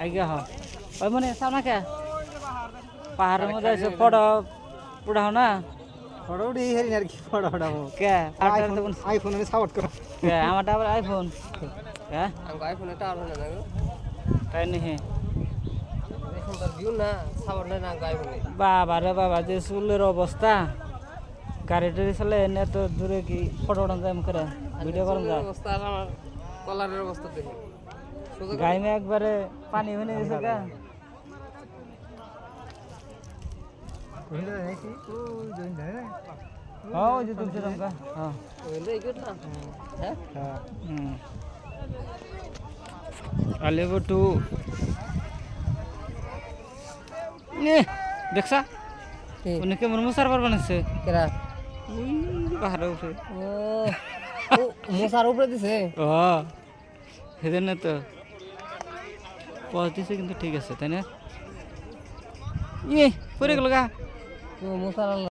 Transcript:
আগে হ ওই মনে সামনে কে পাহাড়ের মধ্যে এসে ফটো উঠাও না ফটো উঠি হেরি আর কি ফটো উঠাবো কে আইফোন আমি সাপোর্ট করো কে আমারটা আবার আইফোন হ্যাঁ আমাকে আইফোনে টাওয়ার হয় না গো তাই নাকি এখন তার ভিউ না সাবার না আমাকে আইফোনে বাবা রে বাবা যে চুলের অবস্থা গাড়ি টাড়ি চলে এনে তো দূরে কি ফটো উঠান যায় করে ভিডিও করেন যায় অবস্থা আর আমার কলারের অবস্থা দেখি গাইমে একবারে পানি হয়ে গেছে গা হ্যাঁ ওই যে তুলছিলাম গা হ্যাঁ ওইলে ইগট না হ্যাঁ আলেবটু দেখছা উনি কেমন মুসার বার বানাচ্ছে কেরা পাহাড়ে উঠে ও মশার উপরে দিছে ও সেদিন তো পজ দিছে কিন্তু ঠিক আছে তাই না ইয়ে পরে গেল গা মশার